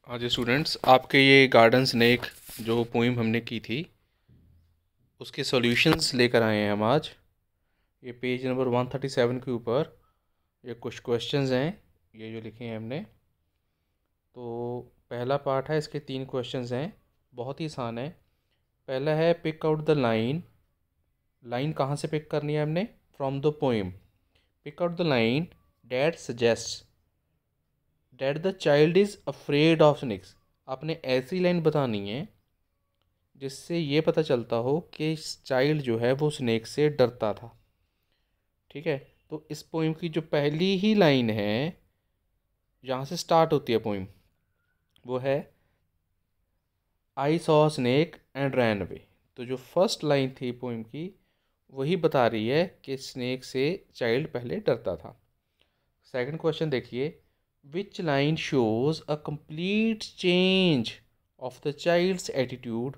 हाँ जी स्टूडेंट्स, आपके ये गार्डन स्नेक जो पोइम हमने की थी उसके सॉल्यूशंस लेकर आए हैं हम आज। ये पेज नंबर 137 के ऊपर ये कुछ क्वेश्चंस हैं, ये जो लिखे हैं हमने। तो पहला पार्ट है, इसके 3 क्वेश्चंस हैं, बहुत ही आसान है। पहला है pick out the line. Line कहाँ से पिक करनी है हमने? From the poem. Pick out the line that suggest that the child is afraid of snakes. आपने ऐसी लाइन बतानी है जिससे ये पता चलता हो कि चाइल्ड जो है वो स्नेक से डरता था। ठीक है, तो इस पोइम की जो पहली ही लाइन है, जहाँ से स्टार्ट होती है पोइम, वो है I saw snake and ran away. तो जो फर्स्ट लाइन थी पोइम की, वही बता रही है कि स्नेक से चाइल्ड पहले डरता था। सेकंड क्वेश्चन देखिए, which line shows a complete change of the child's attitude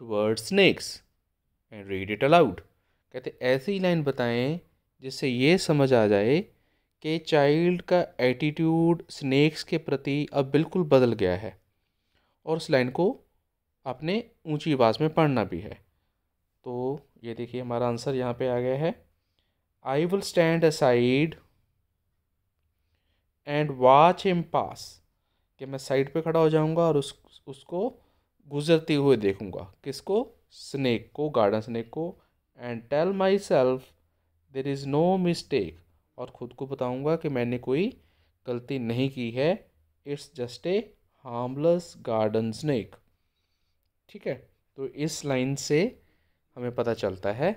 towards snakes and read it aloud. कहते ऐसी लाइन बताएं जिससे ये समझ आ जाए कि चाइल्ड का एटीट्यूड स्नेक्स के प्रति अब बिल्कुल बदल गया है, और उस लाइन को आपने ऊंची आवाज़ में पढ़ना भी है। तो ये देखिए हमारा आंसर यहाँ पे आ गया है, I will stand aside and watch him pass. कि मैं साइड पे खड़ा हो जाऊंगा और उसको गुजरते हुए देखूंगा। किसको? स्नेक को, गार्डन स्नेक को। And tell myself there is no mistake. और ख़ुद को बताऊंगा कि मैंने कोई गलती नहीं की है। It's just a harmless garden snake. ठीक है, तो इस लाइन से हमें पता चलता है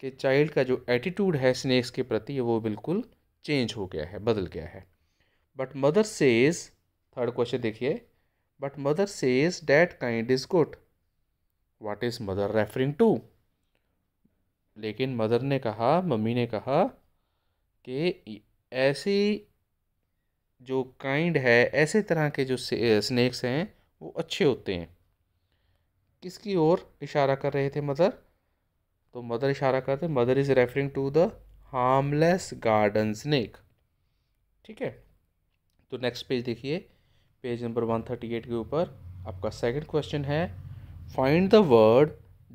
कि चाइल्ड का जो एटीट्यूड है स्नेक्स के प्रति वो बिल्कुल चेंज हो गया है, बदल गया है। But mother says, third question देखिए, but mother says that kind is good. What is mother referring to? लेकिन मदर ने कहा, मम्मी ने कहा कि ऐसी जो काइंड है, ऐसे तरह के जो स्नेक्स हैं वो अच्छे होते हैं। किसकी ओर इशारा कर रहे थे मदर? तो मदर इशारा करते, mother is referring to the harmless garden snake. ठीक है, तो नेक्स्ट पेज देखिए, पेज नंबर 138 के ऊपर आपका सेकंड क्वेश्चन है, find the word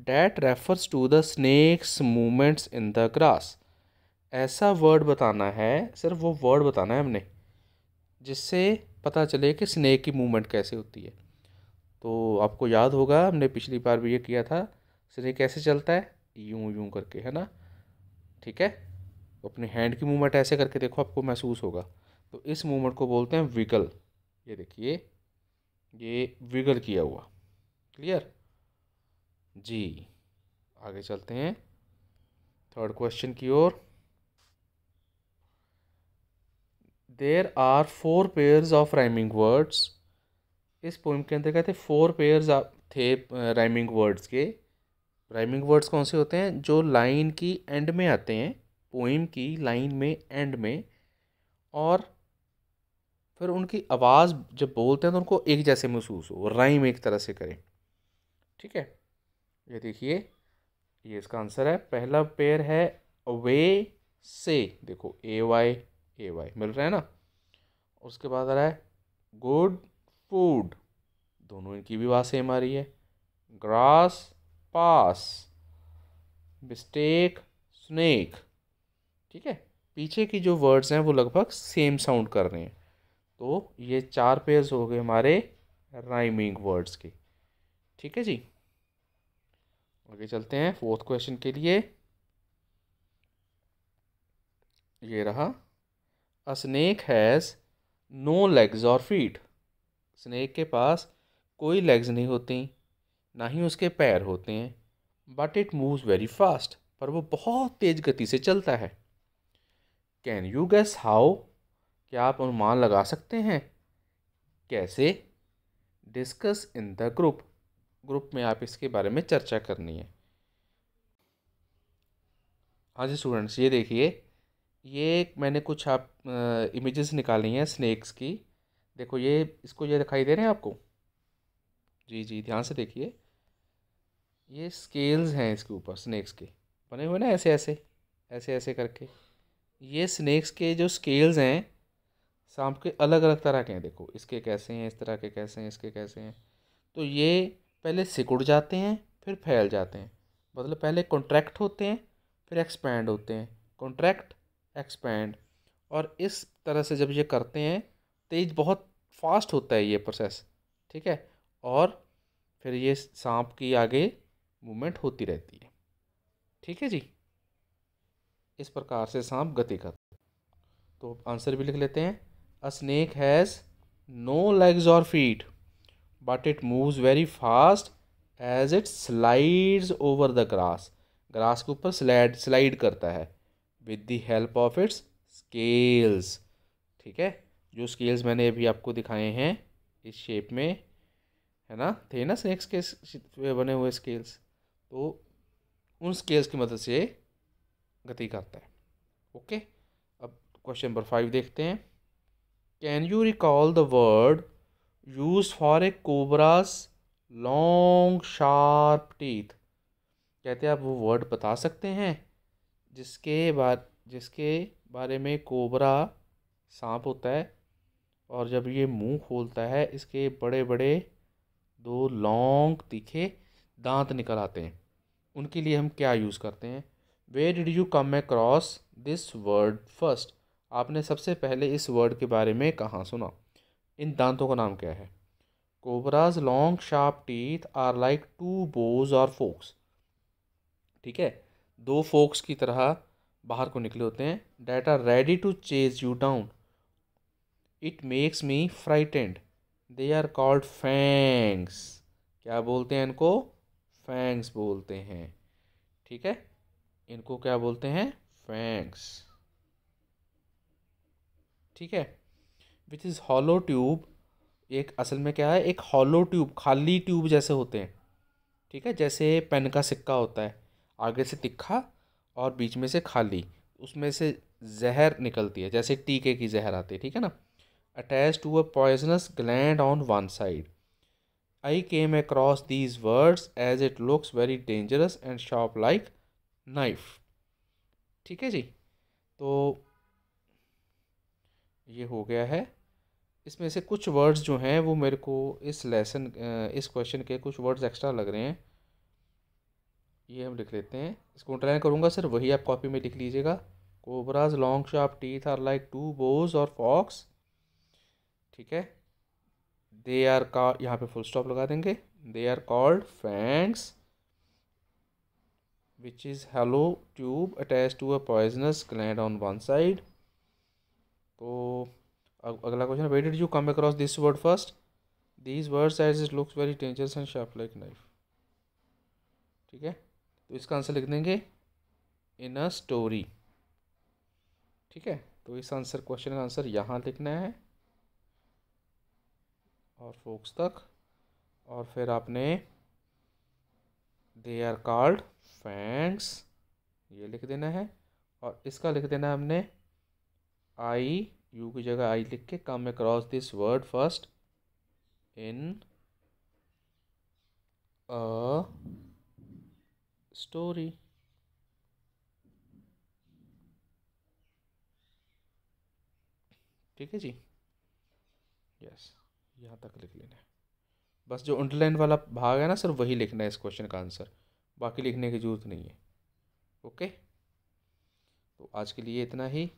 that refers to the snake's movements in the grass. ऐसा वर्ड बताना है, सिर्फ वो वर्ड बताना है हमने जिससे पता चले कि स्नेक की मूवमेंट कैसे होती है। तो आपको याद होगा, हमने पिछली बार भी ये किया था, स्नेक कैसे चलता है? यूं यूं करके, है ना। ठीक है, तो अपने हैंड की मूवमेंट ऐसे करके देखो, आपको महसूस होगा। तो इस मूवमेंट को बोलते हैं विगल। ये देखिए, ये विगल किया हुआ। क्लियर जी। आगे चलते हैं थर्ड क्वेश्चन की ओर। There are 4 pairs of rhyming words. इस पोइम के अंदर कहते 4 पेयर्स थे राइमिंग वर्ड्स के। राइमिंग वर्ड्स कौन से होते हैं? जो लाइन की एंड में आते हैं, पोइम की लाइन में एंड में, और फिर उनकी आवाज़ जब बोलते हैं तो उनको एक जैसे महसूस हो, राइम एक तरह से करें। ठीक है, ये देखिए, ये इसका आंसर है। पहला पेयर है अवे से, देखो ए वाई मिल रहा है ना। उसके बाद आ रहा है गुड फूड, दोनों इनकी भी आवाज़ सेम आ रही है। ग्रास पास, मिस्टेक स्नेक। ठीक है, पीछे की जो वर्ड्स हैं वो लगभग सेम साउंड कर रहे हैं। तो ये 4 पेयर्स हो गए हमारे राइमिंग वर्ड्स के। ठीक है जी, आगे चलते हैं फोर्थ क्वेश्चन के लिए। ये रहा, a snake has no legs और फीट। स्नेक के पास कोई लेग्स नहीं होती, ना ही उसके पैर होते हैं। But it moves very fast, पर वो बहुत तेज गति से चलता है। Can you guess how? क्या आप अनुमान लगा सकते हैं कैसे? Discuss in the group. Group में आप इसके बारे में चर्चा करनी है। हाँ जी स्टूडेंट्स, ये देखिए, ये मैंने कुछ आप इमेजेस निकाली हैं स्नेक्स की। देखो ये, इसको ये दिखाई दे रहे हैं आपको? जी जी, ध्यान से देखिए, ये स्केल्स हैं इसके ऊपर स्नेक्स के, बने हुए ना ऐसे ऐसे, ऐसे ऐसे करके। ये स्नेक्स के जो स्केल्स हैं, सांप के अलग अलग तरह के हैं, देखो इसके कैसे हैं, इस तरह के कैसे हैं, इसके कैसे हैं। तो ये पहले सिकुड़ जाते हैं फिर फैल जाते हैं, मतलब पहले कॉन्ट्रैक्ट होते हैं फिर एक्सपैंड होते हैं, कॉन्ट्रैक्ट एक्सपैंड। और इस तरह से जब ये करते हैं, तेज बहुत फास्ट होता है ये प्रोसेस, ठीक है। और फिर ये सांप की आगे मूवमेंट होती रहती है, ठीक है जी। इस प्रकार से सांप गति करता है। तो आंसर भी लिख लेते हैं। A snake has no legs और feet but it moves very fast as it slides over the grass. Grass के ऊपर स्लाइड स्लाइड करता है with the help of its scales, ठीक है। जो स्केल्स मैंने अभी आपको दिखाए हैं इस शेप में, है ना, थे ना स्नेक्स के बने हुए स्केल्स, तो उन स्केल्स की मदद से गति करता है। ओके, अब क्वेश्चन नंबर 5 देखते हैं। Can you recall the word use for a cobras long sharp teeth. कहते हैं आप वो वर्ड बता सकते हैं जिसके बारे में कोबरा सांप होता है और जब ये मुंह खोलता है इसके बड़े बड़े दो लॉन्ग तीखे दांत निकल आते हैं, उनके लिए हम क्या यूज़ करते हैं। Where did you come across this word first. आपने सबसे पहले इस वर्ड के बारे में कहाँ सुना। इन दांतों का नाम क्या है। Cobra's long sharp teeth are like two bows और फोक्स, ठीक है, दो फोक्स की तरह बाहर को निकले होते हैं। That are ready to chase you down. It makes me frightened. They are called fangs. क्या बोलते हैं इनको, फैंग्स बोलते हैं, ठीक है। इनको क्या बोलते हैं, फैंग्स, ठीक है। Which is hollow tube. एक असल में क्या है, एक हॉलो ट्यूब, खाली ट्यूब जैसे होते हैं, ठीक है। जैसे पेन का सिक्का होता है, आगे से तिखा और बीच में से खाली, उसमें से जहर निकलती है, जैसे टीके की जहर आती है, ठीक है ना। Attach to a poisonous gland on one side. I came across these words as it looks very dangerous and sharp like knife, ठीक है जी। तो ये हो गया है। इसमें से कुछ वर्ड्स जो हैं वो मेरे को इस क्वेश्चन के कुछ वर्ड्स एक्स्ट्रा लग रहे हैं, ये हम लिख लेते हैं। इसको अंडरलाइन करूँगा सर, वही आप कॉपी में लिख लीजिएगा। Cobra's long sharp teeth are like two bows और फॉक्स, ठीक है। दे आर का, यहाँ पे फुल स्टॉप लगा देंगे। They are called fangs which is hollow tube attach to a poisonous gland on one side. तो अगला question, where did you come across this word first. These words as it looks very dangerous and sharp like knife, ठीक है। तो इसका answer लिख देंगे इन a story, ठीक है। तो इस आंसर क्वेश्चन का आंसर यहाँ लिखना है और फोक्स तक, और फिर आपने दे आर कॉल्ड फैंग्स ये लिख देना है, और इसका लिख देना है हमने आई, यू की जगह आई लिख के, कम across this word first in a story, ठीक है जी। यस, यहाँ तक लिख लेना है। बस जो अंडरलाइन वाला भाग है ना सर, वही लिखना है इस क्वेश्चन का आंसर, बाकी लिखने की ज़रूरत नहीं है। ओके, तो आज के लिए इतना ही।